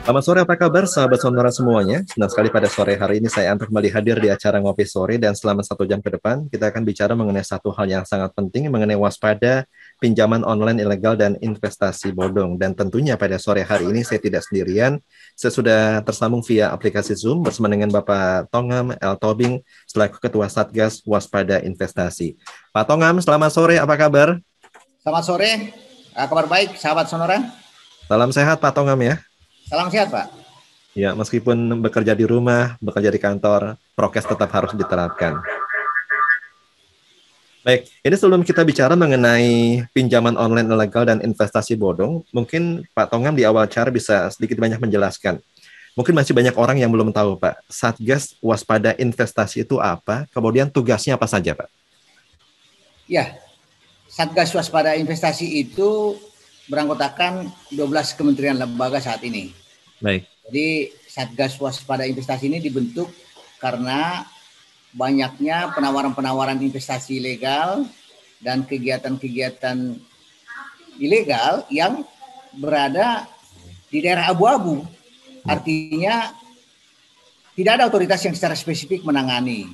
Selamat sore, apa kabar sahabat Sonora semuanya? Senang sekali pada sore hari ini saya Anto kembali hadir di acara Ngopi Sore dan selama 1 jam ke depan kita akan bicara mengenai satu hal yang sangat penting mengenai waspada pinjaman online ilegal dan investasi bodong. Dan tentunya pada sore hari ini saya tidak sendirian, saya sudah tersambung via aplikasi Zoom bersama dengan Bapak Tongam L. Tobing selaku Ketua Satgas Waspada Investasi. Pak Tongam, selamat sore, apa kabar? Selamat sore, kabar baik sahabat Sonora. Salam sehat Pak Tongam ya. Salam sehat Pak. Ya, meskipun bekerja di rumah, bekerja di kantor, prokes tetap harus diterapkan. Baik, ini sebelum kita bicara mengenai pinjaman online ilegal dan investasi bodong, mungkin Pak Tongam di awal acara bisa sedikit banyak menjelaskan. Mungkin masih banyak orang yang belum tahu, Pak. Satgas Waspada Investasi itu apa? Kemudian tugasnya apa saja, Pak? Ya, Satgas Waspada Investasi itu beranggotakan 12 kementerian lembaga saat ini. Baik. Jadi Satgas Waspada Investasi ini dibentuk karena banyaknya penawaran-penawaran investasi ilegal dan kegiatan-kegiatan ilegal yang berada di daerah abu-abu. Artinya tidak ada otoritas yang secara spesifik menangani.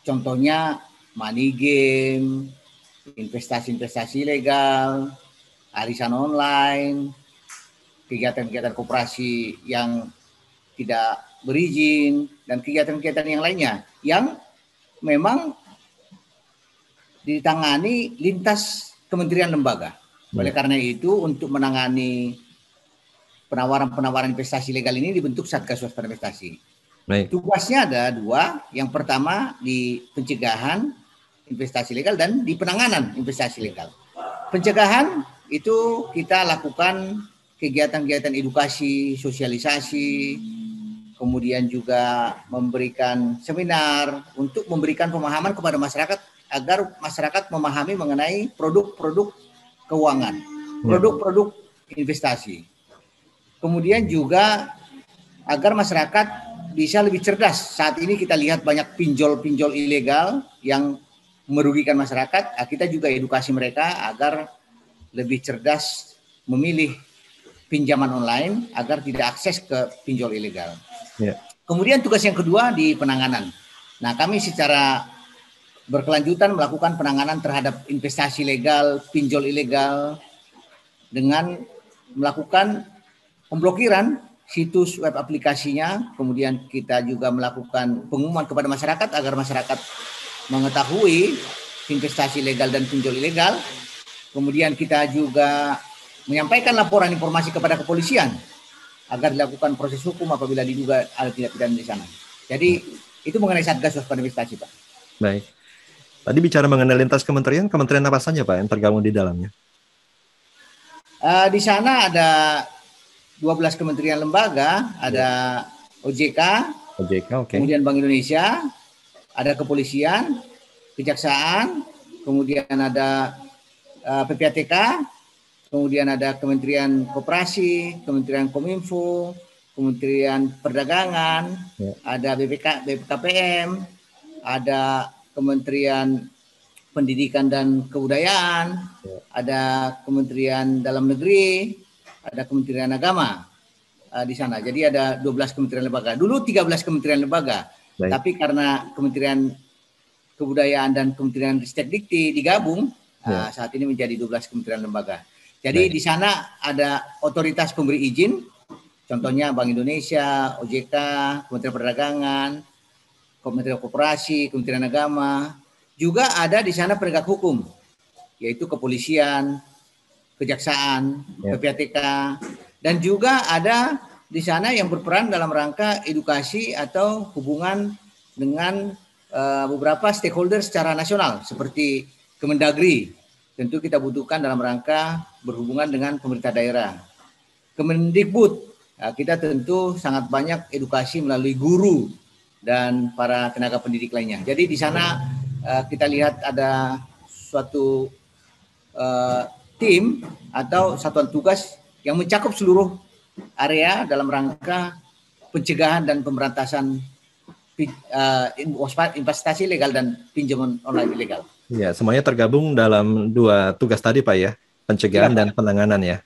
Contohnya money game, investasi-investasi ilegal, arisan online, kegiatan-kegiatan koperasi yang tidak berizin, dan kegiatan-kegiatan yang lainnya yang memang ditangani lintas kementerian lembaga. Oleh karena itu, untuk menangani penawaran-penawaran investasi legal ini dibentuk Satgas Waspada Investasi. Baik. Tugasnya ada 2. Yang pertama di pencegahan investasi legal dan di penanganan investasi legal. Pencegahan itu kita lakukan kegiatan-kegiatan edukasi, sosialisasi, kemudian juga memberikan seminar untuk memberikan pemahaman kepada masyarakat agar masyarakat memahami mengenai produk-produk keuangan, produk-produk investasi. Kemudian juga agar masyarakat bisa lebih cerdas. Saat ini kita lihat banyak pinjol-pinjol ilegal yang merugikan masyarakat. Kita juga edukasi mereka agar lebih cerdas memilih pinjaman online agar tidak akses ke pinjol ilegal. Ya. Kemudian tugas yang kedua di penanganan. Nah, kami secara berkelanjutan melakukan penanganan terhadap investasi legal, pinjol ilegal dengan melakukan pemblokiran situs web aplikasinya. Kemudian kita juga melakukan pengumuman kepada masyarakat agar masyarakat mengetahui investasi legal dan pinjol ilegal. Kemudian kita juga menyampaikan laporan informasi kepada kepolisian agar dilakukan proses hukum apabila diduga ada tindak pidana di sana. Jadi itu mengenai Satgas Waspada Investasi, Pak. Baik. Tadi bicara mengenai lintas kementerian, kementerian apa saja Pak yang tergabung di dalamnya? Di sana ada 12 kementerian lembaga, ada OJK, okay. Kemudian Bank Indonesia, ada kepolisian, kejaksaan, kemudian ada PPATK, kemudian ada Kementerian Koperasi, Kementerian Kominfo, Kementerian Perdagangan, ada BPKPM, ada Kementerian Pendidikan dan Kebudayaan, ada Kementerian Dalam Negeri, ada Kementerian Agama di sana. Jadi ada 12 kementerian lembaga. Dulu 13 kementerian lembaga, tapi karena Kementerian Kebudayaan dan Kementerian Ristek-Dikti digabung, saat ini menjadi 12 kementerian lembaga. Jadi di sana ada otoritas pemberi izin, contohnya Bank Indonesia, OJK, Kementerian Perdagangan, Kementerian Koperasi, Kementerian Agama. Juga ada di sana penegak hukum, yaitu kepolisian, kejaksaan, PPATK, dan juga ada di sana yang berperan dalam rangka edukasi atau hubungan dengan beberapa stakeholder secara nasional, seperti Kemendagri. Tentu kita butuhkan dalam rangka berhubungan dengan pemerintah daerah. Kemendikbud, kita tentu sangat banyak edukasi melalui guru dan para tenaga pendidik lainnya. Jadi di sana kita lihat ada suatu tim atau satuan tugas yang mencakup seluruh area dalam rangka pencegahan dan pemberantasan investasi legal dan pinjaman online ilegal. Ya, semuanya tergabung dalam 2 tugas tadi Pak ya, pencegahan dan penanganan ya.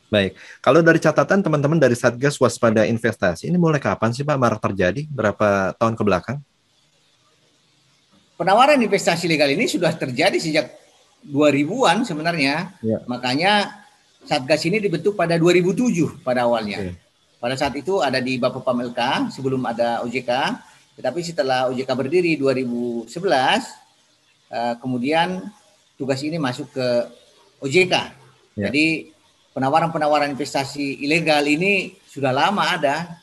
Baik, kalau dari catatan teman-teman dari Satgas Waspada Investasi, ini mulai kapan sih Pak marak terjadi? Berapa tahun ke belakang? Penawaran investasi legal ini sudah terjadi sejak 2000-an sebenarnya. Ya. Makanya Satgas ini dibentuk pada 2007 pada awalnya. Pada saat itu ada di Bapepam LK sebelum ada OJK. Tetapi setelah OJK berdiri 2011, kemudian tugas ini masuk ke OJK. Ya. Jadi penawaran-penawaran investasi ilegal ini sudah lama ada.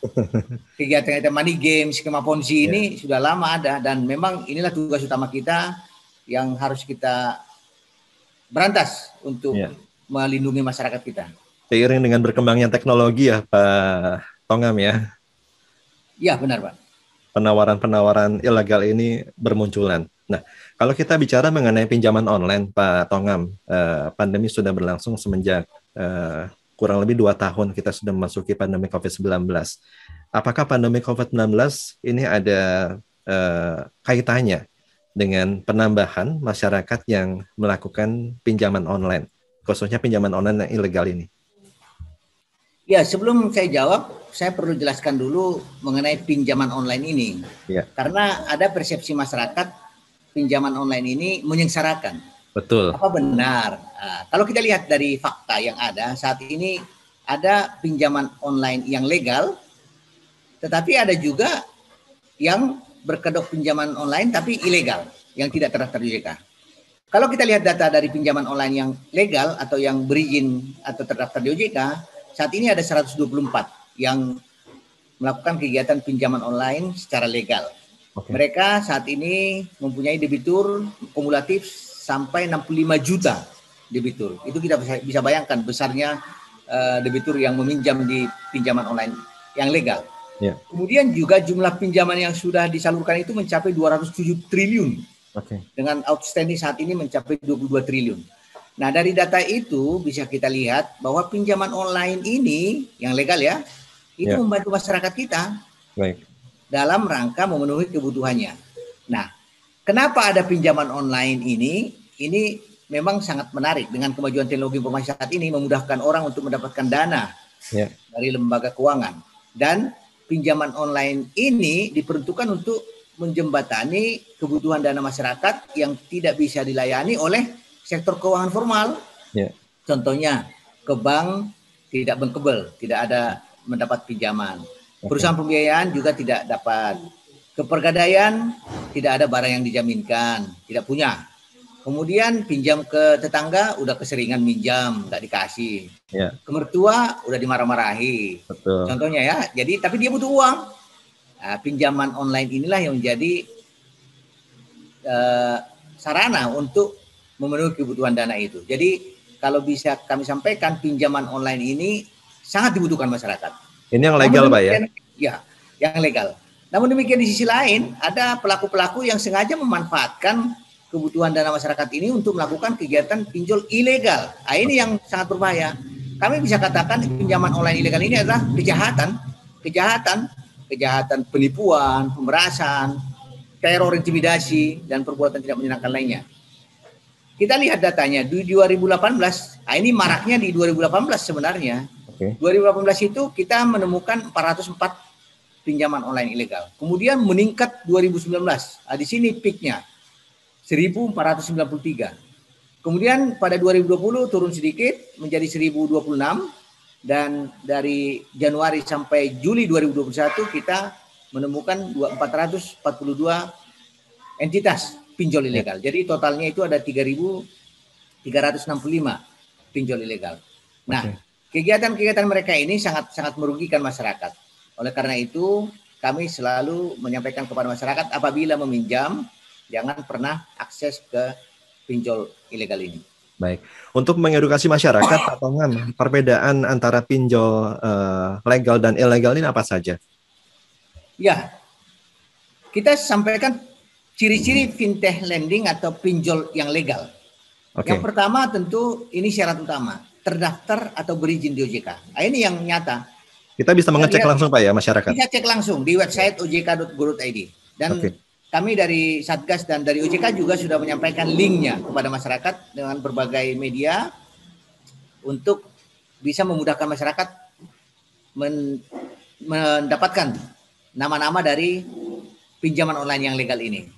Kegiatan money game, skema Ponzi ini sudah lama ada, dan memang inilah tugas utama kita yang harus kita berantas untuk melindungi masyarakat kita. Seiring dengan berkembangnya teknologi ya Pak Tongam ya. Ya benar Pak. Penawaran-penawaran ilegal ini bermunculan. Nah, kalau kita bicara mengenai pinjaman online Pak Tongam, pandemi sudah berlangsung semenjak kurang lebih 2 tahun kita sudah memasuki pandemi COVID-19. Apakah pandemi COVID-19 ini ada kaitannya dengan penambahan masyarakat yang melakukan pinjaman online, khususnya pinjaman online yang ilegal ini? Ya, sebelum saya jawab, saya perlu jelaskan dulu mengenai pinjaman online ini. Ya. Karena ada persepsi masyarakat pinjaman online ini menyengsarakan. Betul. Apa benar? Nah, kalau kita lihat dari fakta yang ada, saat ini ada pinjaman online yang legal, tetapi ada juga yang berkedok pinjaman online tapi ilegal, yang tidak terdaftar di OJK. Kalau kita lihat data dari pinjaman online yang legal atau yang berizin atau terdaftar di OJK, saat ini ada 124 yang melakukan kegiatan pinjaman online secara legal. Mereka saat ini mempunyai debitur kumulatif sampai 65 juta debitur. Itu kita bisa bayangkan besarnya debitur yang meminjam di pinjaman online yang legal. Ya. Kemudian juga jumlah pinjaman yang sudah disalurkan itu mencapai 207 triliun. Dengan outstanding saat ini mencapai 22 triliun. Nah, dari data itu bisa kita lihat bahwa pinjaman online ini yang legal ya, itu membantu masyarakat kita dalam rangka memenuhi kebutuhannya. Nah, kenapa ada pinjaman online ini? Ini memang sangat menarik dengan kemajuan teknologi informasi saat ini, memudahkan orang untuk mendapatkan dana dari lembaga keuangan. Dan pinjaman online ini diperuntukkan untuk menjembatani kebutuhan dana masyarakat yang tidak bisa dilayani oleh sektor keuangan formal. Contohnya ke bank tidak bankable, tidak ada mendapat pinjaman. Perusahaan pembiayaan juga tidak dapat. Kepegadaian tidak ada barang yang dijaminkan, tidak punya. Kemudian pinjam ke tetangga udah keseringan minjam, nggak dikasih. Ke mertua udah dimarah-marahi. Contohnya ya. Jadi tapi dia butuh uang. Nah, pinjaman online inilah yang menjadi sarana untuk memenuhi kebutuhan dana itu. Jadi kalau bisa kami sampaikan, pinjaman online ini sangat dibutuhkan masyarakat. Ini yang legal Pak ya? Ya, yang legal. Namun demikian di sisi lain ada pelaku-pelaku yang sengaja memanfaatkan kebutuhan dana masyarakat ini untuk melakukan kegiatan pinjol ilegal. Nah, ini yang sangat berbahaya. Kami bisa katakan pinjaman online ilegal ini adalah kejahatan penipuan, pemerasan, teror, intimidasi, dan perbuatan tidak menyenangkan lainnya. Kita lihat datanya di 2018, nah ini maraknya di 2018 sebenarnya. 2018 itu kita menemukan 404 pinjaman online ilegal. Kemudian meningkat 2019. Nah, di sini peaknya 1493. Kemudian pada 2020 turun sedikit menjadi 1026, dan dari Januari sampai Juli 2021 kita menemukan 442 entitas pinjol ilegal. Jadi totalnya itu ada 3.365 pinjol ilegal. Nah, kegiatan-kegiatan mereka ini sangat merugikan masyarakat. Oleh karena itu, kami selalu menyampaikan kepada masyarakat apabila meminjam, jangan pernah akses ke pinjol ilegal ini. Baik. Untuk mengedukasi masyarakat, Pak Tongam, perbedaan antara pinjol legal dan ilegal ini apa saja? Ya, kita sampaikan ciri-ciri fintech lending atau pinjol yang legal. Yang pertama tentu ini syarat utama, terdaftar atau berizin di OJK. Nah, ini yang nyata. Kita bisa mengecek langsung Pak ya masyarakat? Bisa cek langsung di website ojk.go.id. Dan kami dari Satgas dan dari OJK juga sudah menyampaikan linknya kepada masyarakat dengan berbagai media untuk bisa memudahkan masyarakat mendapatkan nama-nama dari pinjaman online yang legal ini.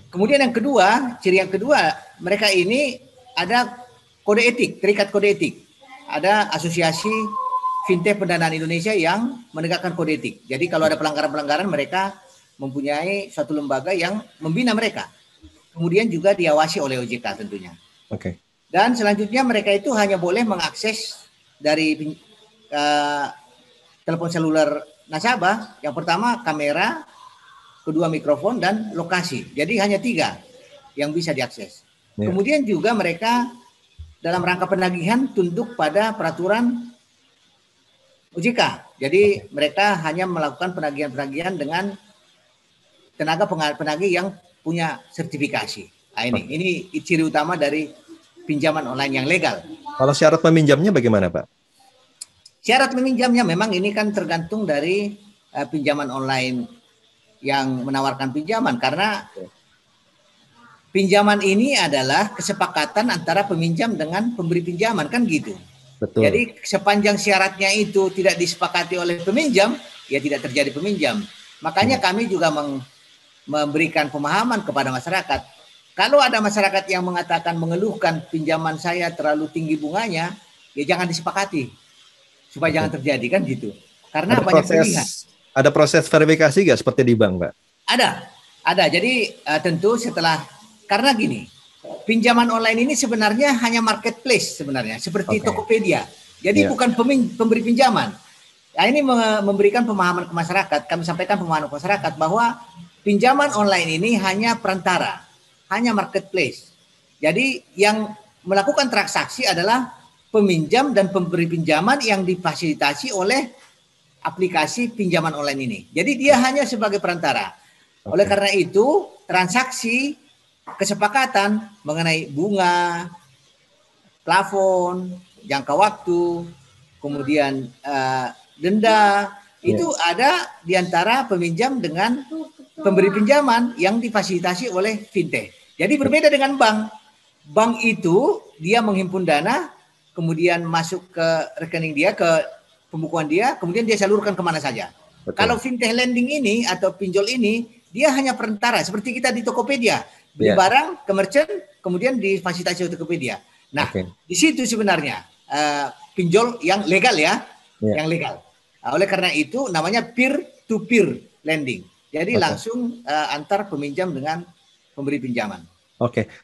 Kemudian yang kedua, ciri yang kedua, mereka ini ada kode etik, terikat kode etik. Ada asosiasi fintech pendanaan Indonesia yang menegakkan kode etik. Jadi kalau ada pelanggaran-pelanggaran, mereka mempunyai suatu lembaga yang membina mereka. Kemudian juga diawasi oleh OJK tentunya. Dan selanjutnya mereka itu hanya boleh mengakses dari telepon seluler nasabah. Yang pertama kamera, kedua mikrofon, dan lokasi. Jadi hanya 3 yang bisa diakses. Kemudian juga mereka dalam rangka penagihan tunduk pada peraturan OJK. Jadi mereka hanya melakukan penagihan-penagihan dengan tenaga penagih yang punya sertifikasi. Nah, ini ciri utama dari pinjaman online yang legal. Kalau syarat meminjamnya bagaimana, Pak? Syarat meminjamnya memang ini kan tergantung dari pinjaman online yang menawarkan pinjaman, karena pinjaman ini adalah kesepakatan antara peminjam dengan pemberi pinjaman, kan gitu. Betul. Jadi sepanjang syaratnya itu tidak disepakati oleh peminjam, ya tidak terjadi peminjam. Makanya kami juga memberikan pemahaman kepada masyarakat. Kalau ada masyarakat yang mengatakan, mengeluhkan pinjaman saya terlalu tinggi bunganya, ya jangan disepakati supaya jangan terjadi, kan gitu. Karena banyak pilihan. Ada proses verifikasi nggak seperti di bank, Pak? Ada. Jadi tentu setelah, karena gini, pinjaman online ini sebenarnya hanya marketplace sebenarnya, seperti Tokopedia. Jadi bukan pemberi pinjaman. Nah, ini memberikan pemahaman ke masyarakat. Kami sampaikan pemahaman ke masyarakat bahwa pinjaman online ini hanya perantara, hanya marketplace. Jadi yang melakukan transaksi adalah peminjam dan pemberi pinjaman yang difasilitasi oleh aplikasi pinjaman online ini. Jadi dia hanya sebagai perantara. Oleh karena itu, transaksi kesepakatan mengenai bunga, plafon, jangka waktu, kemudian denda, itu ada di antara peminjam dengan pemberi pinjaman yang difasilitasi oleh fintech. Jadi berbeda dengan bank. Bank itu dia menghimpun dana, kemudian masuk ke rekening dia, ke pembukuan dia, kemudian dia salurkan kemana saja. Kalau fintech lending ini atau pinjol ini, dia hanya perantara, seperti kita di Tokopedia. Beli barang ke merchant, kemudian difasilitasi oleh Tokopedia. Nah, di situ sebenarnya pinjol yang legal yang legal. Nah, oleh karena itu namanya peer-to-peer lending. Jadi langsung antar peminjam dengan pemberi pinjaman.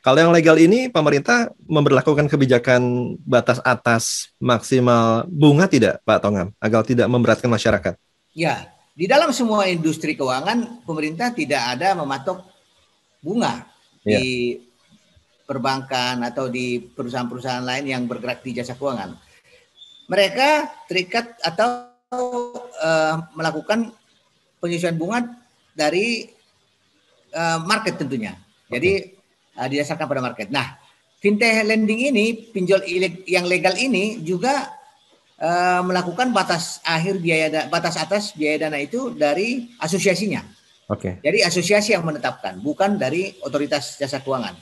Kalau yang legal ini pemerintah memberlakukan kebijakan batas atas maksimal bunga tidak, Pak Tongam, agar tidak memberatkan masyarakat? Ya, di dalam semua industri keuangan pemerintah tidak ada mematok bunga di perbankan atau di perusahaan-perusahaan lain yang bergerak di jasa keuangan. Mereka terikat atau melakukan penyesuaian bunga dari market tentunya. Jadi didasarkan pada market. Nah, fintech lending ini, pinjol yang legal ini juga melakukan batas atas biaya dana itu dari asosiasinya. Jadi asosiasi yang menetapkan, bukan dari otoritas jasa keuangan.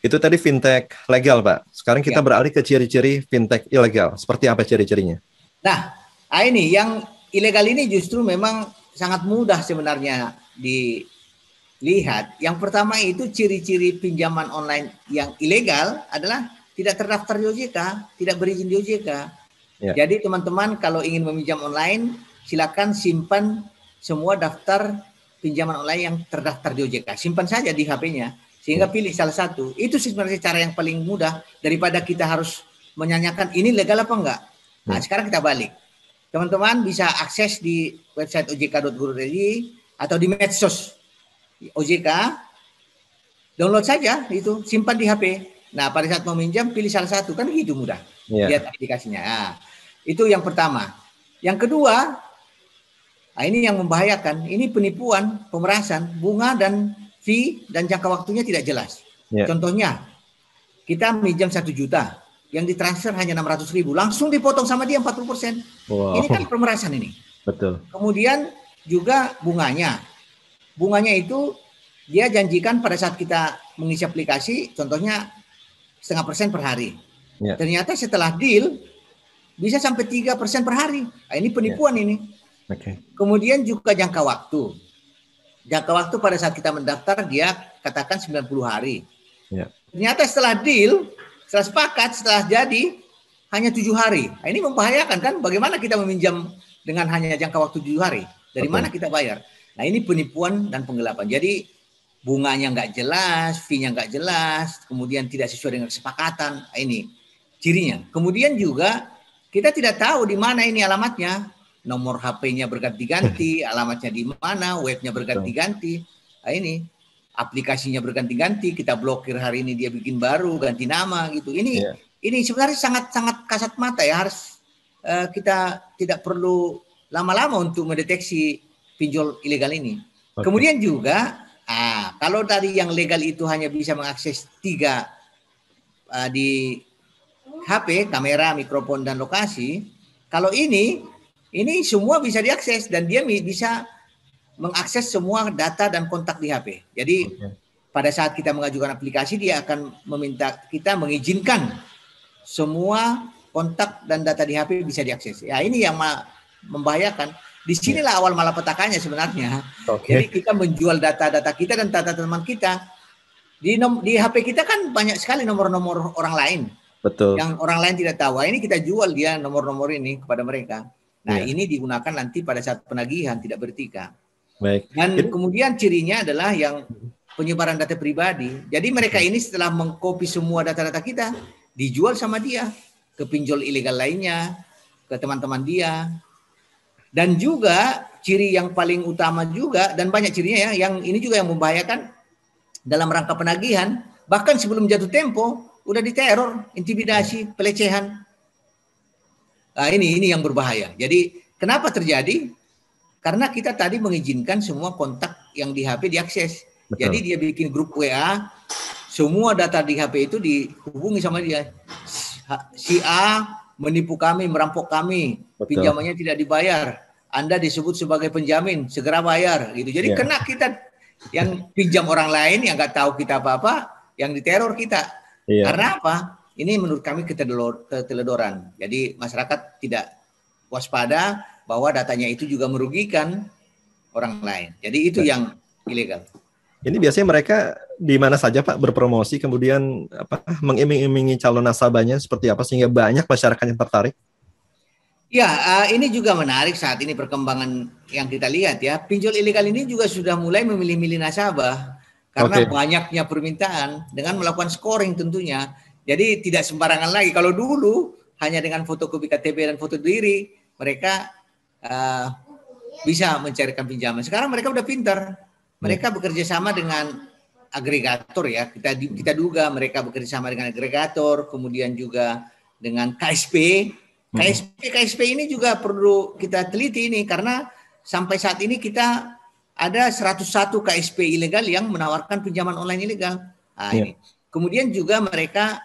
Itu tadi fintech legal, Pak. Sekarang kita beralih ke ciri-ciri fintech ilegal. Seperti apa ciri-cirinya? Nah, ini yang ilegal ini justru memang sangat mudah sebenarnya dilihat. Yang pertama itu ciri-ciri pinjaman online yang ilegal adalah tidak terdaftar di OJK, tidak berizin di OJK. Jadi teman-teman kalau ingin meminjam online, silakan simpan semua daftar pinjaman online yang terdaftar di OJK. Simpan saja di HP-nya, sehingga pilih salah satu. Itu sebenarnya cara yang paling mudah daripada kita harus menyanyikan ini legal apa enggak. Nah, sekarang kita balik. Teman-teman bisa akses di website ojk.go.id atau di medsos OJK. Download saja itu, simpan di HP. Nah, pada saat mau minjam pilih salah satu, kan gitu mudah. Lihat aplikasinya. Nah, itu yang pertama. Yang kedua, ini yang membahayakan. Ini penipuan, pemerasan, bunga dan fee dan jangka waktunya tidak jelas. Contohnya, kita minjam 1 juta, yang ditransfer hanya 600.000, langsung dipotong sama dia 40%. Ini kan pemerasan ini. Betul. Kemudian juga bunganya. Bunganya itu dia janjikan pada saat kita mengisi aplikasi, contohnya 0,5% per hari. ternyata setelah deal bisa sampai 3% per hari. Nah, ini penipuan ini. Kemudian juga jangka waktu. Jangka waktu pada saat kita mendaftar dia katakan 90 hari. Ternyata setelah deal, setelah sepakat, setelah jadi hanya 7 hari. Nah, ini membahayakan kan? Bagaimana kita meminjam dengan hanya jangka waktu 7 hari? Dari mana kita bayar? Nah, ini penipuan dan penggelapan. Jadi bunganya nggak jelas, fee-nya nggak jelas, kemudian tidak sesuai dengan kesepakatan. Nah, ini cirinya. Kemudian juga kita tidak tahu di mana ini alamatnya. Nomor HP-nya berganti-ganti, alamatnya di mana, webnya berganti-ganti. Nah, ini aplikasinya berganti-ganti, kita blokir hari ini dia bikin baru, ganti nama gitu. Ini sebenarnya sangat-sangat kasat mata ya, harus kita tidak perlu lama-lama untuk mendeteksi pinjol ilegal ini. Kemudian juga kalau tadi yang legal itu hanya bisa mengakses 3 di HP, kamera, mikrofon, dan lokasi. Kalau ini semua bisa diakses dan dia bisa mengakses semua data dan kontak di HP. Jadi pada saat kita mengajukan aplikasi dia akan meminta kita mengizinkan semua kontak dan data di HP bisa diakses. Ya ini yang membahayakan. Disinilah awal malapetakannya sebenarnya. Jadi kita menjual data-data kita dan data teman kita. Di HP kita kan banyak sekali nomor-nomor orang lain. Betul. Yang orang lain tidak tahu. Ini kita jual dia nomor-nomor ini kepada mereka. Nah, ini digunakan nanti pada saat penagihan tidak beretika. Baik. Dan kemudian cirinya adalah yang penyebaran data pribadi. Jadi mereka ini setelah mengcopy semua data-data kita, dijual sama dia ke pinjol ilegal lainnya, ke teman-teman dia. Dan juga ciri yang paling utama juga, dan banyak cirinya ya, yang ini juga yang membahayakan dalam rangka penagihan, bahkan sebelum jatuh tempo, udah diteror, intimidasi, pelecehan. Nah, ini yang berbahaya. Jadi kenapa terjadi? Karena kita tadi mengizinkan semua kontak yang di HP diakses. Betul. Jadi dia bikin grup WA, semua data di HP itu dihubungi sama dia. Si A menipu kami, merampok kami, pinjamannya tidak dibayar. Anda disebut sebagai penjamin, segera bayar. Gitu. Jadi kena kita yang pinjam orang lain yang nggak tahu kita apa-apa, yang diteror kita. Karena apa? Ini menurut kami keteledoran. Jadi masyarakat tidak waspada bahwa datanya itu juga merugikan orang lain. Jadi itu yang ilegal. Ini biasanya mereka di mana saja Pak berpromosi, kemudian mengiming-imingi calon nasabahnya seperti apa sehingga banyak masyarakat yang tertarik? Ya, ini juga menarik saat ini perkembangan yang kita lihat ya. Pinjol ilegal ini juga sudah mulai memilih-milih nasabah karena banyaknya permintaan dengan melakukan scoring tentunya. Jadi tidak sembarangan lagi. Kalau dulu hanya dengan fotokopi KTP dan foto diri, mereka bisa mencarikan pinjaman. Sekarang mereka udah pintar. Mereka bekerja sama dengan agregator ya. Kita duga mereka bekerja sama dengan agregator, kemudian juga dengan KSP. KSP ini juga perlu kita teliti ini karena sampai saat ini kita ada 101 KSP ilegal yang menawarkan pinjaman online ilegal. Ini. Kemudian juga mereka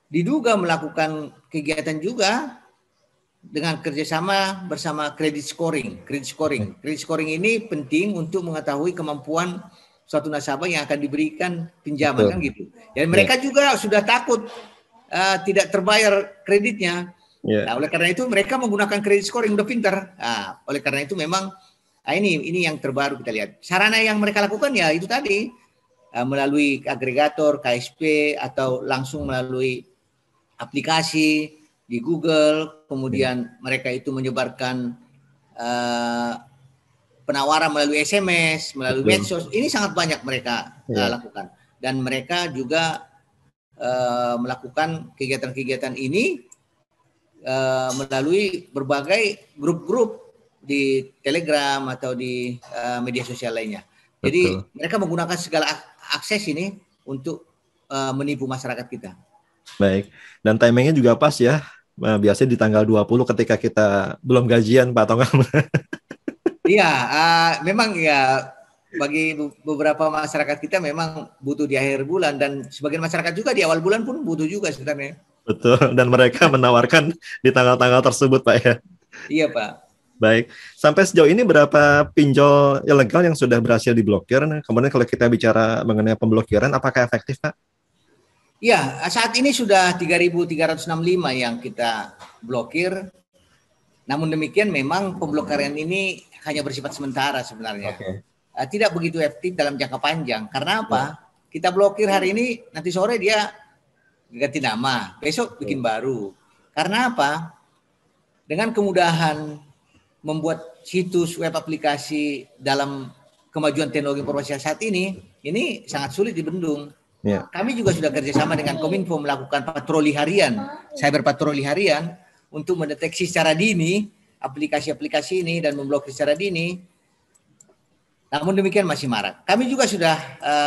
diduga melakukan kegiatan juga dengan kerjasama bersama credit scoring. Credit scoring ini penting untuk mengetahui kemampuan suatu nasabah yang akan diberikan pinjaman kan gitu. Dan mereka juga sudah takut tidak terbayar kreditnya. Nah, oleh karena itu mereka menggunakan credit scoring udah pintar. Nah, oleh karena itu memang ini yang terbaru kita lihat. Sarana yang mereka lakukan ya itu tadi melalui agregator, KSP atau langsung melalui aplikasi di Google, kemudian mereka itu menyebarkan penawaran melalui SMS, melalui medsos. Ini sangat banyak mereka lakukan. Dan mereka juga melakukan kegiatan-kegiatan ini melalui berbagai grup-grup di Telegram atau di media sosial lainnya. Jadi mereka menggunakan segala akses ini untuk menipu masyarakat kita. Baik, dan timingnya juga pas ya. Biasanya di tanggal 20 ketika kita belum gajian Pak Tongam. Iya, memang ya bagi beberapa masyarakat kita memang butuh di akhir bulan dan sebagian masyarakat juga di awal bulan pun butuh juga sebenarnya. Betul, dan mereka menawarkan di tanggal-tanggal tersebut Pak ya. Iya Pak. Baik, sampai sejauh ini berapa pinjol ilegal yang sudah berhasil diblokir? Kemudian kalau kita bicara mengenai pemblokiran, apakah efektif Pak? Ya, saat ini sudah 3.365 yang kita blokir. Namun demikian memang pemblokiran ini hanya bersifat sementara sebenarnya. Okay. Tidak begitu efektif dalam jangka panjang. Karena apa? Kita blokir hari ini, nanti sore dia ganti nama, besok bikin baru. Karena apa? Dengan kemudahan membuat situs web aplikasi dalam kemajuan teknologi informasi saat ini sangat sulit dibendung. Yeah. Kami juga sudah kerjasama dengan Kominfo melakukan patroli harian, cyber patroli harian untuk mendeteksi secara dini aplikasi-aplikasi ini dan memblokir secara dini. Namun demikian masih marak. Kami juga sudah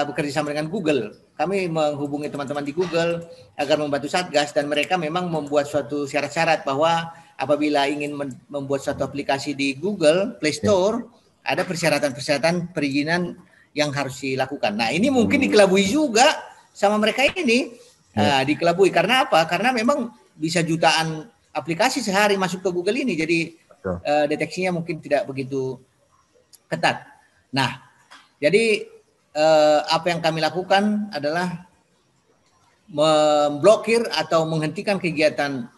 bekerja sama dengan Google. Kami menghubungi teman-teman di Google agar membantu Satgas dan mereka memang membuat suatu syarat-syarat bahwa apabila ingin membuat suatu aplikasi di Google Play Store, ada persyaratan-persyaratan perizinan yang harus dilakukan. Nah, ini mungkin dikelabui juga sama mereka ini. Dikelabui karena apa? Karena memang bisa jutaan aplikasi sehari masuk ke Google ini, jadi deteksinya mungkin tidak begitu ketat. Nah, jadi apa yang kami lakukan adalah memblokir atau menghentikan kegiatan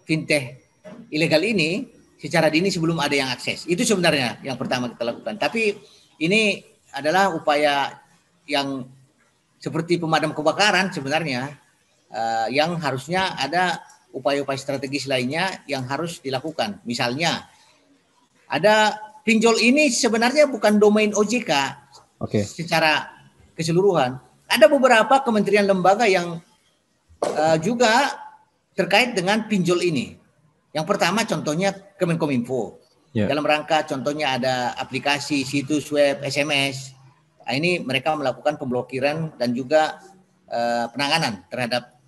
fintech ilegal ini secara dini sebelum ada yang akses. Itu sebenarnya yang pertama kita lakukan. Tapi ini adalah upaya yang seperti pemadam kebakaran sebenarnya, yang harusnya ada upaya-upaya strategis lainnya yang harus dilakukan. Misalnya, ada pinjol ini sebenarnya bukan domain OJK secara keseluruhan. Ada beberapa kementerian lembaga yang juga terkait dengan pinjol ini. Yang pertama contohnya Kemenkominfo. Dalam rangka contohnya ada aplikasi, situs web, SMS. Nah, ini mereka melakukan pemblokiran dan juga penanganan terhadap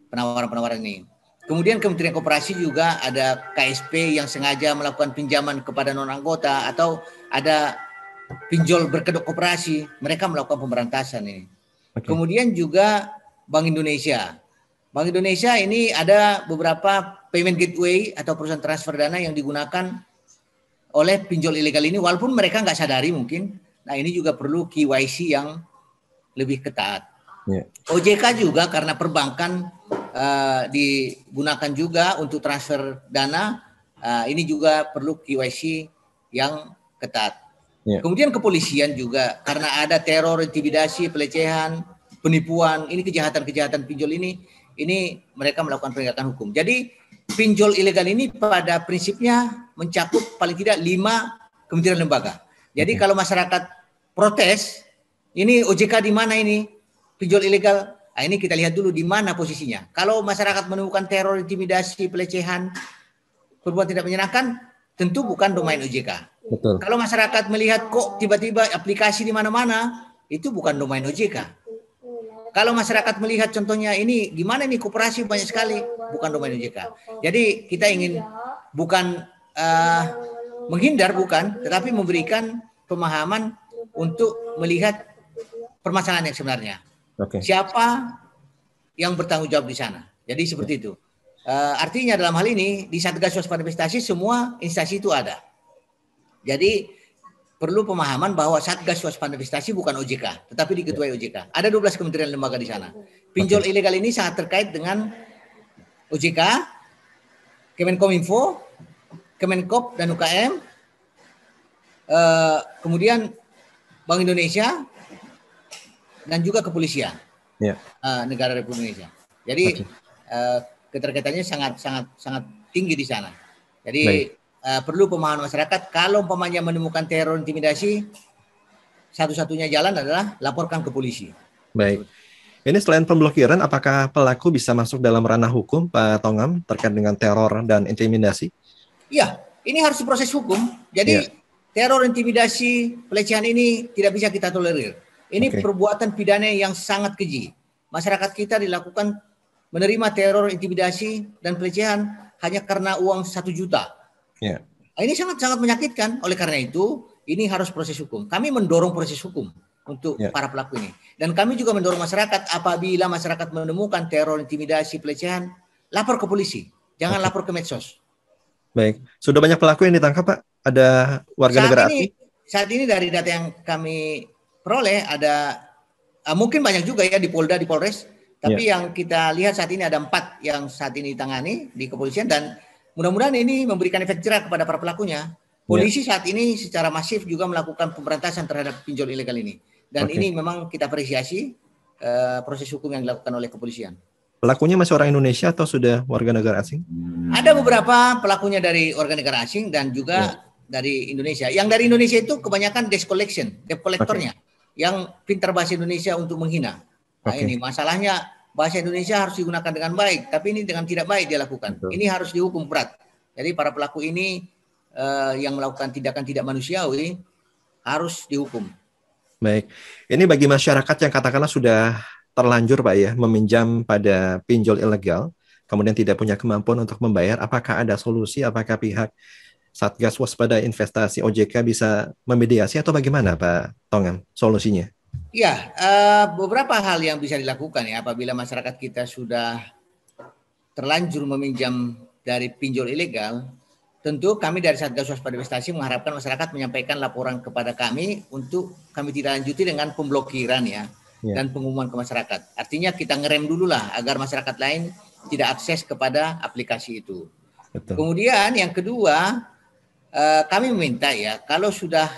penawaran-penawaran ini. Kemudian Kementerian Koperasi juga ada KSP yang sengaja melakukan pinjaman kepada non-anggota atau ada pinjol berkedok koperasi. Mereka melakukan pemberantasan ini. Kemudian juga Bank Indonesia. Bank Indonesia ini ada beberapa payment gateway atau perusahaan transfer dana yang digunakan oleh pinjol ilegal ini walaupun mereka nggak sadari mungkin. Nah, ini juga perlu KYC yang lebih ketat. OJK juga karena perbankan digunakan juga untuk transfer dana, ini juga perlu KYC yang ketat. Kemudian kepolisian juga karena ada teror, intimidasi, pelecehan, penipuan, ini kejahatan-kejahatan pinjol ini mereka melakukan penegakan hukum. Jadi pinjol ilegal ini pada prinsipnya mencakup paling tidak 5 kementerian lembaga. Jadi kalau masyarakat protes, ini OJK di mana ini? Pinjol ilegal. Nah, ini kita lihat dulu di mana posisinya. Kalau masyarakat menemukan teror, intimidasi, pelecehan, perbuatan tidak menyenangkan, tentu bukan domain OJK. Betul. Kalau masyarakat melihat kok tiba-tiba aplikasi di mana-mana, itu bukan domain OJK. Kalau masyarakat melihat contohnya ini gimana nih koperasi banyak sekali, bukan domain OJK. Jadi kita ingin bukan menghindar, bukan, tetapi memberikan pemahaman untuk melihat permasalahan yang sebenarnya. Siapa yang bertanggung jawab di sana. Jadi seperti itu. Artinya dalam hal ini di Satgas Waspada Investasi semua instansi itu ada. Jadi perlu pemahaman bahwa Satgas Waspada Investasi bukan OJK, tetapi diketuai OJK. Ada 12 kementerian lembaga di sana. Pinjol ilegal ini sangat terkait dengan OJK, Kemenkominfo, Kemenkop dan UKM, kemudian Bank Indonesia, dan juga kepolisian negara Republik Indonesia. Jadi keterkaitannya sangat tinggi di sana. Jadi perlu pemahaman masyarakat. Kalau umpamanya menemukan teror, intimidasi, satu-satunya jalan adalah laporkan ke polisi. Baik. Ini selain pemblokiran, apakah pelaku bisa masuk dalam ranah hukum, Pak Tongam, terkait dengan teror dan intimidasi? Iya, ini harus proses hukum. Jadi teror, intimidasi, pelecehan ini tidak bisa kita tolerir. Ini perbuatan pidana yang sangat keji. Masyarakat kita dilakukan menerima teror, intimidasi, dan pelecehan hanya karena uang 1 juta. Ini sangat-sangat menyakitkan. Oleh karena itu, ini harus proses hukum. Kami mendorong proses hukum untuk para pelaku ini. Dan kami juga mendorong masyarakat apabila masyarakat menemukan teror, intimidasi, pelecehan, lapor ke polisi. Jangan lapor ke medsos. Baik. Sudah banyak pelaku yang ditangkap, Pak? Ada warga negara asing? Saat ini dari data yang kami peroleh ada mungkin banyak juga ya di Polda, di Polres. Tapi yang kita lihat saat ini ada 4 yang saat ini ditangani di kepolisian, dan mudah-mudahan ini memberikan efek jerah kepada para pelakunya. Polisi saat ini secara masif juga melakukan pemberantasan terhadap pinjol ilegal ini. Dan ini memang kita apresiasi proses hukum yang dilakukan oleh kepolisian. Pelakunya masih orang Indonesia atau sudah warga negara asing? Ada beberapa pelakunya dari warga negara asing dan juga dari Indonesia. Yang dari Indonesia itu kebanyakan debt collectornya yang pintar bahasa Indonesia untuk menghina. Nah, ini masalahnya, bahasa Indonesia harus digunakan dengan baik, tapi ini dengan tidak baik dia lakukan. Ini harus dihukum berat. Jadi para pelaku ini yang melakukan tindakan tidak manusiawi harus dihukum. Baik, ini bagi masyarakat yang katakanlah sudah terlanjur Pak ya meminjam pada pinjol ilegal, kemudian tidak punya kemampuan untuk membayar, apakah ada solusi? Apakah pihak Satgas Waspada Investasi OJK bisa memediasi atau bagaimana Pak Tongam solusinya? Ya, beberapa hal yang bisa dilakukan ya apabila masyarakat kita sudah terlanjur meminjam dari pinjol ilegal. Tentu kami dari Satgas Waspada Investasi mengharapkan masyarakat menyampaikan laporan kepada kami untuk kami tidak lanjuti dengan pemblokiran dan pengumuman ke masyarakat. Artinya kita ngerem dulu lah agar masyarakat lain tidak akses kepada aplikasi itu. Betul. Kemudian yang kedua, kami meminta ya kalau sudah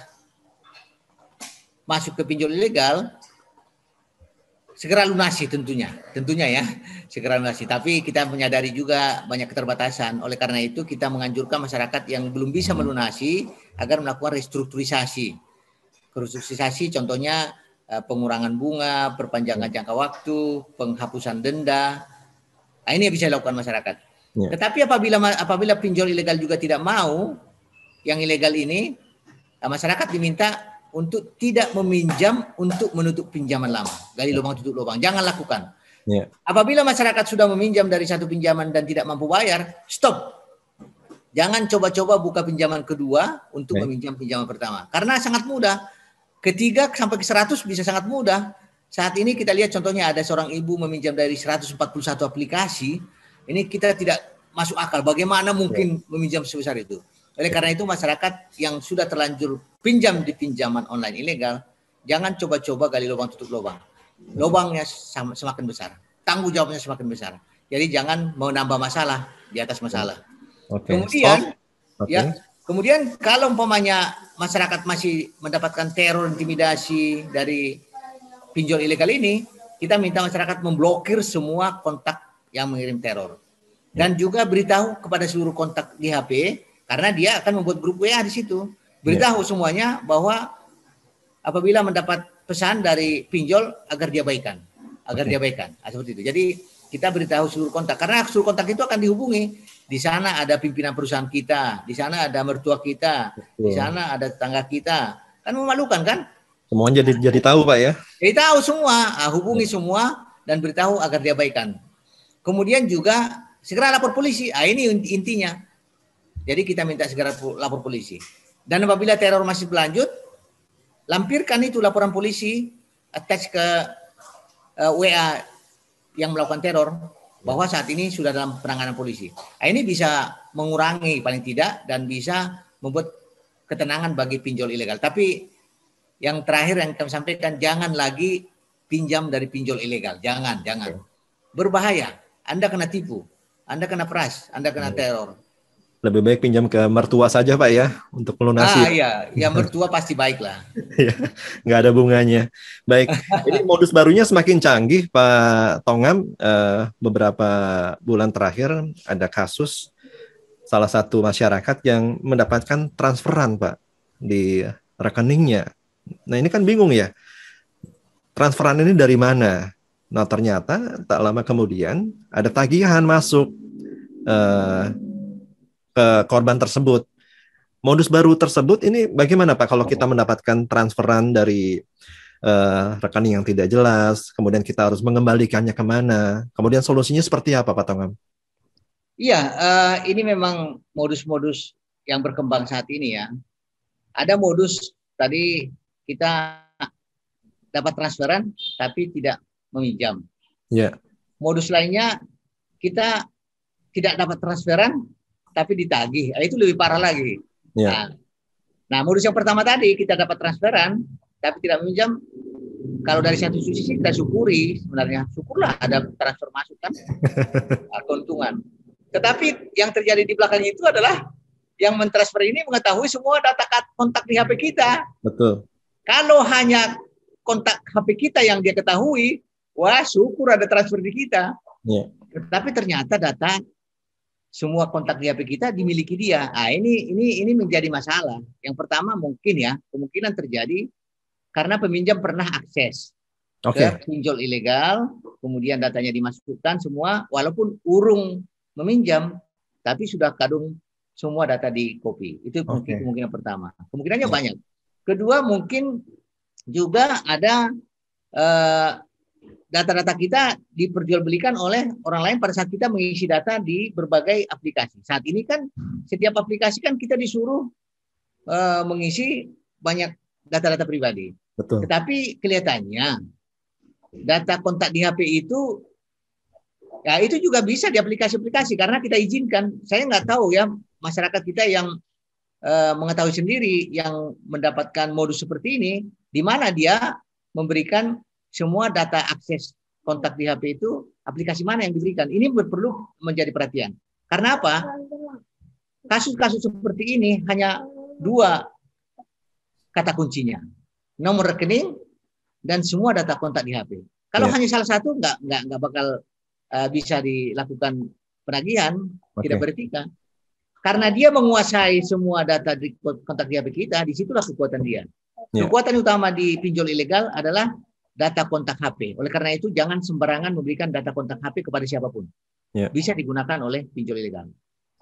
masuk ke pinjol ilegal segera lunasi tentunya ya, segera lunasi. Tapi kita menyadari juga banyak keterbatasan. Oleh karena itu kita menganjurkan masyarakat yang belum bisa melunasi agar melakukan restrukturisasi. Restrukturisasi contohnya pengurangan bunga, perpanjangan jangka waktu, penghapusan denda. Nah, ini yang bisa dilakukan masyarakat. Tetapi apabila pinjol ilegal juga tidak mau, yang ilegal ini masyarakat diminta untuk tidak meminjam untuk menutup pinjaman lama. Gali lubang tutup lubang. Jangan lakukan. Apabila masyarakat sudah meminjam dari satu pinjaman dan tidak mampu bayar, stop. Jangan coba-coba buka pinjaman kedua untuk meminjam pinjaman pertama. Karena sangat mudah. Ketiga sampai ke 100 bisa sangat mudah. Saat ini kita lihat contohnya ada seorang ibu meminjam dari 141 aplikasi. Ini kita tidak masuk akal. Bagaimana mungkin meminjam sebesar itu? Oleh karena itu masyarakat yang sudah terlanjur pinjam di pinjaman online ilegal, jangan coba-coba gali lubang tutup lubang. Lubangnya semakin besar, tanggung jawabnya semakin besar. Jadi jangan mau nambah masalah di atas masalah. Kemudian kalau umpamanya masyarakat masih mendapatkan teror intimidasi dari pinjol ilegal ini, kita minta masyarakat memblokir semua kontak yang mengirim teror. Dan juga beritahu kepada seluruh kontak di HP, karena dia akan membuat grup WA di situ. Beritahu semuanya bahwa apabila mendapat pesan dari pinjol agar dia baikan. Nah, seperti itu. Jadi kita beritahu seluruh kontak. Karena seluruh kontak itu akan dihubungi. Di sana ada pimpinan perusahaan kita. Di sana ada mertua kita. Di sana ada tetangga kita. Kan memalukan kan? Semuanya jadi tahu Pak ya? Jadi tahu semua. Hubungi semua dan beritahu agar dia baikan. Kemudian juga segera lapor polisi. Ini intinya. Jadi kita minta segera lapor polisi. Dan apabila teror masih berlanjut, lampirkan itu laporan polisi, attach ke WA yang melakukan teror, bahwa saat ini sudah dalam penanganan polisi. Nah, ini bisa mengurangi paling tidak dan bisa membuat ketenangan bagi pinjol ilegal. Tapi yang terakhir yang kami sampaikan, jangan lagi pinjam dari pinjol ilegal. Jangan. Berbahaya. Anda kena tipu, Anda kena peras, Anda kena teror. Lebih baik pinjam ke mertua saja Pak ya untuk melunasi. Iya, mertua pasti baik lah. Nggak ada bunganya. Baik, ini modus barunya semakin canggih Pak Tongam. Beberapa bulan terakhir ada kasus salah satu masyarakat yang mendapatkan transferan Pak di rekeningnya. Nah ini kan bingung ya, transferan ini dari mana? Nah ternyata tak lama kemudian ada tagihan masuk ke korban tersebut. Modus baru tersebut ini bagaimana Pak kalau kita mendapatkan transferan dari rekening yang tidak jelas, kemudian kita harus mengembalikannya kemana, kemudian solusinya seperti apa Pak Tongam? Iya, ini memang modus-modus yang berkembang saat ini ya. Ada modus tadi kita dapat transferan tapi tidak meminjam. Ya. Modus lainnya kita tidak dapat transferan tapi ditagih. Itu lebih parah lagi. Ya. Nah, modus yang pertama tadi kita dapat transferan tapi tidak meminjam, kalau dari satu sisi kita syukuri, sebenarnya syukurlah ada transfer masuk kan, keuntungan. Tetapi yang terjadi di belakang itu adalah yang mentransfer ini mengetahui semua data kontak di HP kita. Betul. Kalau hanya kontak HP kita yang dia ketahui, wah syukur ada transfer di kita. Yeah. Tetapi ternyata data semua kontak di HP kita dimiliki dia. Ah, ini menjadi masalah. Yang pertama mungkin ya, kemungkinan terjadi karena peminjam pernah akses ke pinjol ilegal, kemudian datanya dimasukkan semua, walaupun urung meminjam, tapi sudah kadung semua data di copy. Itu mungkin kemungkinan pertama. Kemungkinannya banyak. Kedua, mungkin juga ada data-data kita diperjualbelikan oleh orang lain pada saat kita mengisi data di berbagai aplikasi. Saat ini kan setiap aplikasi kan kita disuruh mengisi banyak data-data pribadi. Betul. Tetapi kelihatannya data kontak di HP itu ya itu juga bisa di aplikasi-aplikasi karena kita izinkan. Saya nggak tahu ya masyarakat kita yang mengetahui sendiri yang mendapatkan modus seperti ini, di mana dia memberikan semua data akses kontak di HP itu aplikasi mana yang diberikan. Ini perlu menjadi perhatian. Karena apa? Kasus-kasus seperti ini hanya 2 kata kuncinya. Nomor rekening dan semua data kontak di HP. Kalau hanya salah satu nggak bakal bisa dilakukan penagihan, tidak beretika. Karena dia menguasai semua data di kontak di HP kita, disitulah kekuatan dia. Kekuatan utama di pinjol ilegal adalah data kontak HP. Oleh karena itu jangan sembarangan memberikan data kontak HP kepada siapapun. Bisa digunakan oleh pinjol ilegal.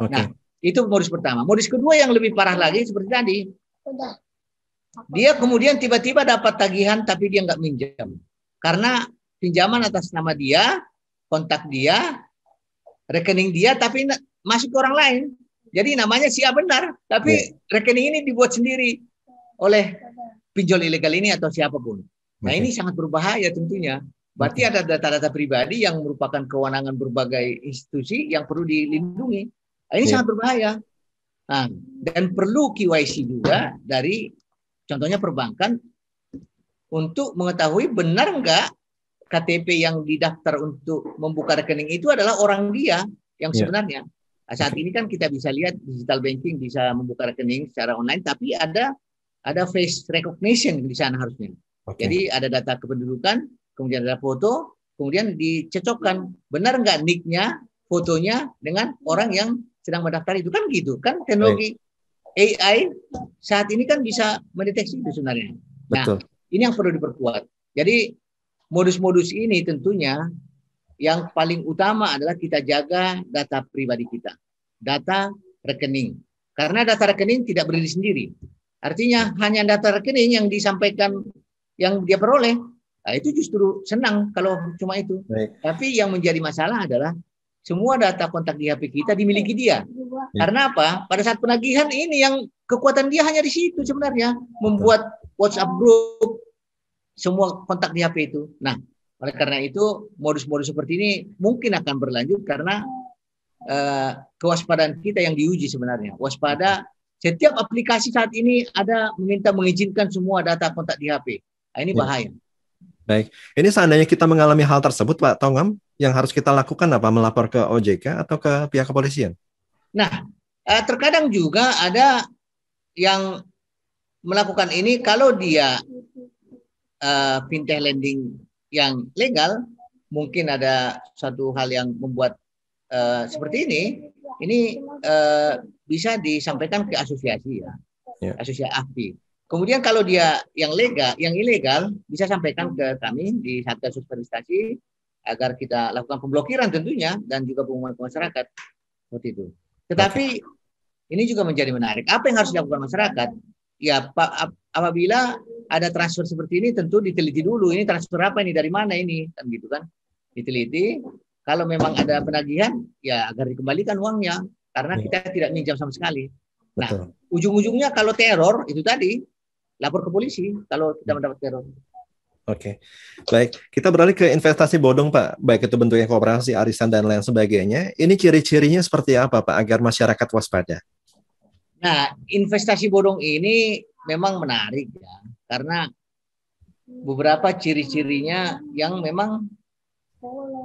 Nah, itu modus pertama. Modus kedua yang lebih parah lagi seperti tadi. Dia kemudian tiba-tiba dapat tagihan tapi dia nggak minjam. Karena pinjaman atas nama dia, kontak dia, rekening dia, tapi masuk ke orang lain. Jadi namanya si A benar, tapi rekening ini dibuat sendiri oleh pinjol ilegal ini atau siapapun. Nah ini sangat berbahaya tentunya. Berarti ada data-data pribadi yang merupakan kewenangan berbagai institusi yang perlu dilindungi. Nah, ini sangat berbahaya. Nah, dan perlu KYC juga dari contohnya perbankan untuk mengetahui benar nggak KTP yang didaftar untuk membuka rekening itu adalah orang dia yang sebenarnya. Nah, saat ini kan kita bisa lihat digital banking bisa membuka rekening secara online, tapi ada face recognition di sana harusnya. Jadi ada data kependudukan, kemudian ada foto, kemudian dicocokkan benar nggak nick-nya, fotonya dengan orang yang sedang mendaftar itu kan gitu kan teknologi AI saat ini kan bisa mendeteksi itu sebenarnya. Nah, ini yang perlu diperkuat. Jadi modus-modus ini tentunya yang paling utama adalah kita jaga data pribadi kita, data rekening. Karena data rekening tidak berdiri sendiri. Artinya hanya data rekening yang disampaikan, yang dia peroleh. Nah, itu justru senang kalau cuma itu. Tapi yang menjadi masalah adalah semua data kontak di HP kita dimiliki dia. Karena apa? Pada saat penagihan ini yang kekuatan dia hanya di situ sebenarnya. Membuat WhatsApp group, semua kontak di HP itu. Nah, oleh karena itu modus-modus seperti ini mungkin akan berlanjut karena kewaspadaan kita yang diuji sebenarnya. Waspada, setiap aplikasi saat ini ada meminta mengizinkan semua data kontak di HP. Nah, ini bahaya. Baik, ini seandainya kita mengalami hal tersebut, Pak Tongam, yang harus kita lakukan apa? Melapor ke OJK atau ke pihak kepolisian? Nah, terkadang juga ada yang melakukan ini kalau dia fintech lending yang legal, mungkin ada suatu hal yang membuat seperti ini bisa disampaikan ke asosiasi ya, asosiasi AFPI. Kemudian kalau dia yang legal, yang ilegal bisa sampaikan ke kami di Satgas Investasi agar kita lakukan pemblokiran tentunya dan juga pengumuman ke masyarakat seperti itu. Tetapi ini juga menjadi menarik. Apa yang harus dilakukan masyarakat? Ya, apabila ada transfer seperti ini tentu diteliti dulu. Ini transfer apa ini? Dari mana ini? Kan gitu kan? Diteliti. Kalau memang ada penagihan, ya agar dikembalikan uangnya. Karena kita tidak minjam sama sekali. Nah, ujung-ujungnya kalau teror, itu tadi, lapor ke polisi kalau tidak mendapat teror. Oke, baik. Kita beralih ke investasi bodong, Pak. Baik itu bentuknya koperasi, arisan, dan lain sebagainya. Ini ciri-cirinya seperti apa, Pak, agar masyarakat waspada? Nah, investasi bodong ini memang menarik ya. Karena beberapa ciri-cirinya yang memang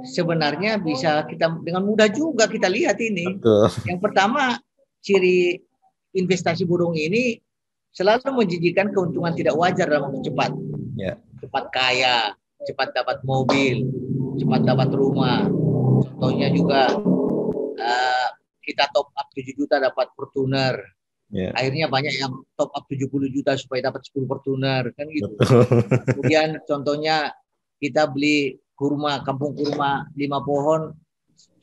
sebenarnya bisa kita dengan mudah juga kita lihat ini. Betul. Yang pertama, ciri investasi bodong ini selalu menjanjikan keuntungan tidak wajar dalam waktu cepat. Ya. Cepat kaya, cepat dapat mobil, cepat dapat rumah. Contohnya juga kita top up 7 juta dapat Fortuner. Yeah. Akhirnya banyak yang top up 70 juta supaya dapat 10 Fortuner, kan gitu. Kemudian contohnya kita beli kurma, kampung kurma 5 pohon,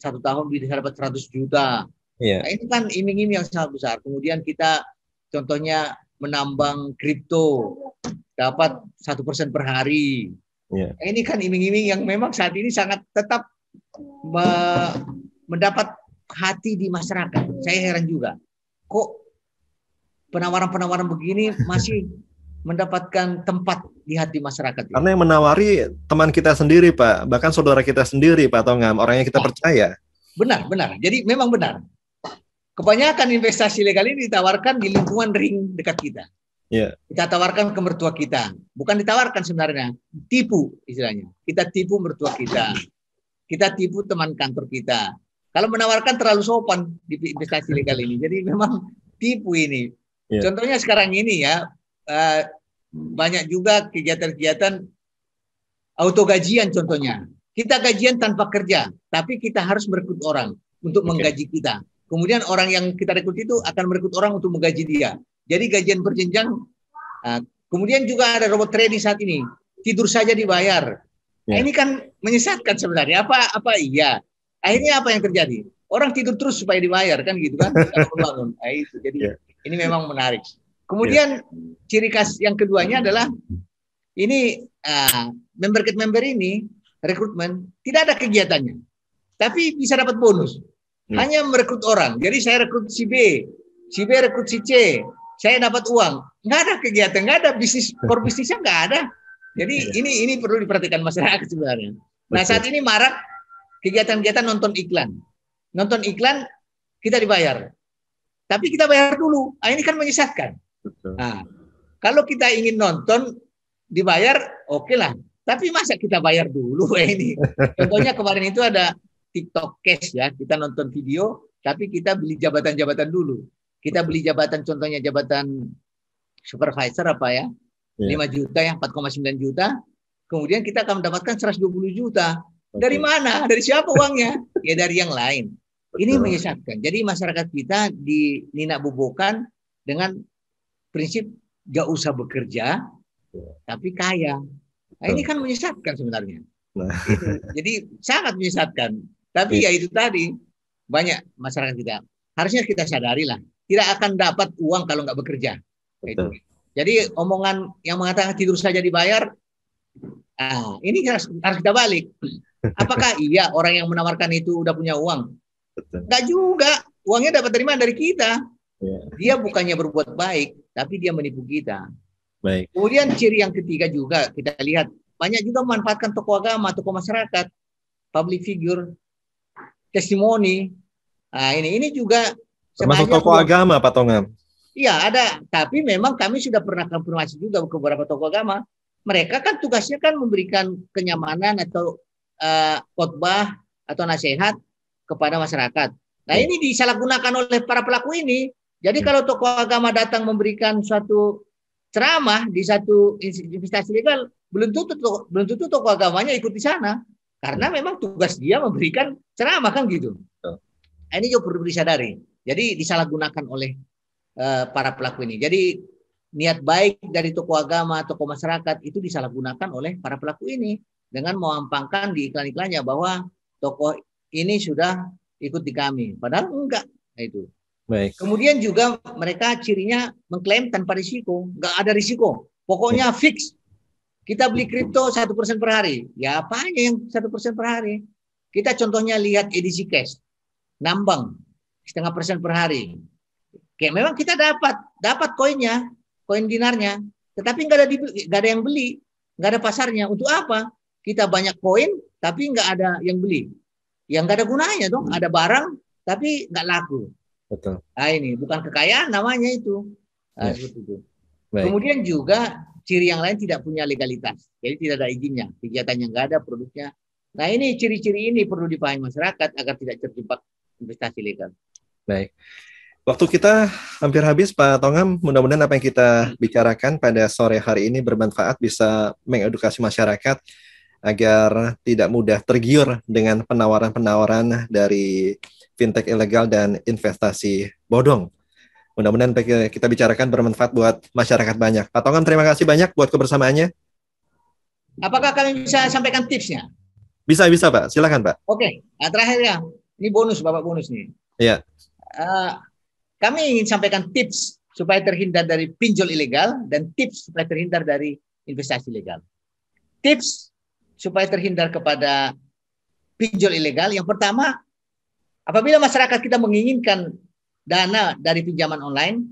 1 tahun bisa dapat 100 juta. Yeah. Nah, ini kan iming-iming yang sangat besar. Kemudian kita contohnya menambang kripto, dapat 1% per hari. Yeah. Nah, ini kan iming-iming yang memang saat ini sangat tetap mendapat hati di masyarakat. Saya heran juga, kok penawaran-penawaran begini masih mendapatkan tempat di hati masyarakat. Karena yang menawari teman kita sendiri, Pak, bahkan saudara kita sendiri, Pak Tongam, orang yang kita percaya. Benar. Jadi memang benar. Kebanyakan investasi legal ini ditawarkan di lingkungan ring dekat kita. Yeah. Kita tawarkan ke mertua kita, bukan ditawarkan sebenarnya, tipu istilahnya. Kita tipu mertua kita, kita tipu teman kantor kita. Kalau menawarkan terlalu sopan di investasi legal ini, jadi memang tipu ini. Yeah. Contohnya sekarang ini ya, banyak juga kegiatan-kegiatan auto gajian contohnya. Kita gajian tanpa kerja, tapi kita harus merekrut orang untuk menggaji kita. Kemudian orang yang kita rekrut itu akan merekrut orang untuk menggaji dia. Jadi gajian berjenjang. Kemudian juga ada robot trading saat ini, tidur saja dibayar. Nah, ini kan menyesatkan sebenarnya. Apa iya? Akhirnya apa yang terjadi? Orang tidur terus supaya dibayar, kan gitu kan? Nah, itu. Jadi ini memang menarik. Kemudian ciri khas yang keduanya adalah ini member ini rekrutmen tidak ada kegiatannya, tapi bisa dapat bonus. Hanya merekrut orang. Jadi saya rekrut si B rekrut si C, saya dapat uang. Nggak ada kegiatan, nggak ada bisnis, core bisnisnya nggak ada. Jadi ini perlu diperhatikan masyarakat sebenarnya. Nah, saat ini marak kegiatan-kegiatan nonton iklan. Nonton iklan kita dibayar. Tapi kita bayar dulu. Nah, ini kan menyesatkan. Nah, kalau kita ingin nonton dibayar, oke lah. Tapi masa kita bayar dulu ini? Contohnya kemarin itu ada TikTok Cash ya. Kita nonton video, tapi kita beli jabatan-jabatan dulu. Kita beli jabatan, contohnya jabatan supervisor apa ya, 5 juta yang 4,9 juta. Kemudian kita akan mendapatkan 120 juta. Dari mana? Dari siapa uangnya? Ya dari yang lain. Ini menyesatkan. Jadi masyarakat kita dininak bobokan dengan prinsip gak usah bekerja, tapi kaya. Nah, ini kan menyesatkan sebenarnya. Jadi sangat menyesatkan. Tapi ya itu tadi, banyak masyarakat kita. Harusnya kita sadari lah, tidak akan dapat uang kalau nggak bekerja. Jadi omongan yang mengatakan tidur saja dibayar, ini harus kita balik. Apakah iya orang yang menawarkan itu udah punya uang? Nggak juga. Uangnya dapat dari mana? Dari kita. Dia bukannya berbuat baik, tapi dia menipu kita. Baik. Kemudian ciri yang ketiga juga kita lihat, banyak juga memanfaatkan tokoh agama, tokoh masyarakat, public figure, testimoni. Nah, ini juga termasuk tokoh agama, Pak Tongam. Iya, ada. Tapi memang kami sudah pernah konfirmasi juga ke beberapa tokoh agama. Mereka kan tugasnya kan memberikan kenyamanan atau khotbah atau nasihat kepada masyarakat. Nah, ini disalahgunakan oleh para pelaku ini. Jadi kalau tokoh agama datang memberikan suatu ceramah di satu investasi legal, belum tentu tokoh agamanya ikut di sana. Karena memang tugas dia memberikan ceramah, kan gitu. Nah, ini juga perlu disadari. Jadi disalahgunakan oleh para pelaku ini. Jadi niat baik dari tokoh agama, tokoh masyarakat itu disalahgunakan oleh para pelaku ini dengan memampangkan di iklan-iklannya bahwa tokoh ini sudah ikut di kami. Padahal enggak. Nah, itu. Baik. Kemudian juga mereka cirinya mengklaim tanpa risiko. Enggak ada risiko. Pokoknya fix. Kita beli kripto 1% per hari. Ya apanya yang 1% per hari? Kita contohnya lihat edisi cash. Nambang 0,5% per hari. Kayak memang kita dapat koinnya, koin dinarnya, tetapi nggak ada yang beli, nggak ada pasarnya. Untuk apa? Kita banyak koin, tapi nggak ada yang beli. Yang nggak ada gunanya dong. Ada barang, tapi nggak laku. Betul. Nah, ini bukan kekayaan namanya itu. Seperti itu. Baik. Kemudian juga ciri yang lain tidak punya legalitas. Jadi tidak ada izinnya, kegiatannya nggak ada, produknya. Nah ini ciri-ciri ini perlu dipahami masyarakat agar tidak terjebak investasi legal. Baik. Waktu kita hampir habis, Pak Tongam. Mudah-mudahan apa yang kita bicarakan pada sore hari ini bermanfaat, bisa mengedukasi masyarakat agar tidak mudah tergiur dengan penawaran-penawaran dari fintech ilegal dan investasi bodong. Mudah-mudahan kita bicarakan bermanfaat buat masyarakat banyak. Pak Tongam, terima kasih banyak buat kebersamaannya. Apakah kami bisa sampaikan tipsnya? Bisa, Pak. Silakan, Pak. Oke. Nah, terakhir ya. Ini bonus, Bapak bonus nih. Iya. Kami ingin sampaikan tips supaya terhindar dari pinjol ilegal dan tips supaya terhindar dari investasi ilegal. Tips supaya terhindar kepada pinjol ilegal. Yang pertama, apabila masyarakat kita menginginkan dana dari pinjaman online,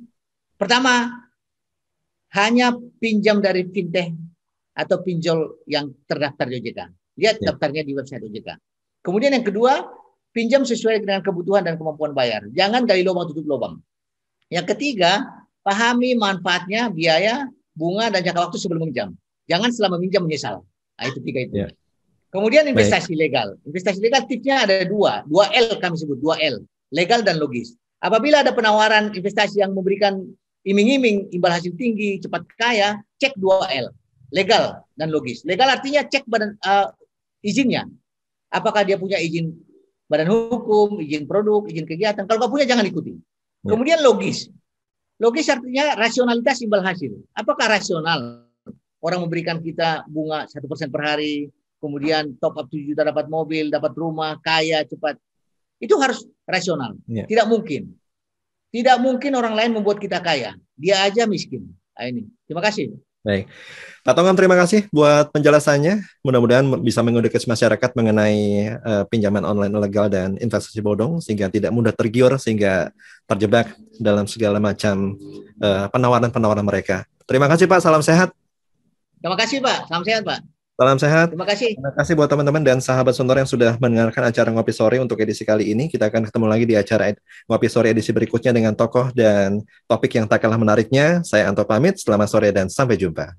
pertama, hanya pinjam dari fintech atau pinjol yang terdaftar di OJK. Lihat daftarnya di website OJK. Kemudian yang kedua, pinjam sesuai dengan kebutuhan dan kemampuan bayar. Jangan gali lubang tutup lubang. Yang ketiga, pahami manfaatnya, biaya, bunga, dan jangka waktu sebelum meminjam. Jangan setelah meminjam menyesal. Nah, itu tiga itu. Kemudian investasi legal. Investasi legal tipsnya ada dua. 2L kami sebut, 2L. Legal dan logis. Apabila ada penawaran investasi yang memberikan iming-iming, imbal hasil tinggi, cepat kaya, cek 2L. Legal dan logis. Legal artinya cek badan izinnya. Apakah dia punya izin badan hukum, izin produk, izin kegiatan. Kalau nggak punya jangan ikuti. Kemudian logis. Logis artinya rasionalitas imbal hasil. Apakah rasional orang memberikan kita bunga 1% per hari, kemudian top up 7 juta dapat mobil, dapat rumah, kaya, cepat. Itu harus rasional. Tidak mungkin. Tidak mungkin orang lain membuat kita kaya. Dia aja miskin. Nah, ini. Terima kasih. Baik. Pak Tongam, terima kasih buat penjelasannya. Mudah-mudahan bisa mengedukasi masyarakat mengenai pinjaman online ilegal dan investasi bodong, sehingga tidak mudah tergiur, sehingga terjebak dalam segala macam penawaran-penawaran mereka. Terima kasih, Pak. Salam sehat. Terima kasih, Pak. Salam sehat, Pak. Salam sehat. Terima kasih. Terima kasih buat teman-teman dan sahabat Sonora yang sudah mendengarkan acara Ngopi Sore untuk edisi kali ini. Kita akan ketemu lagi di acara Ngopi Sore edisi berikutnya dengan tokoh dan topik yang tak kalah menariknya. Saya Anto pamit. Selamat sore dan sampai jumpa.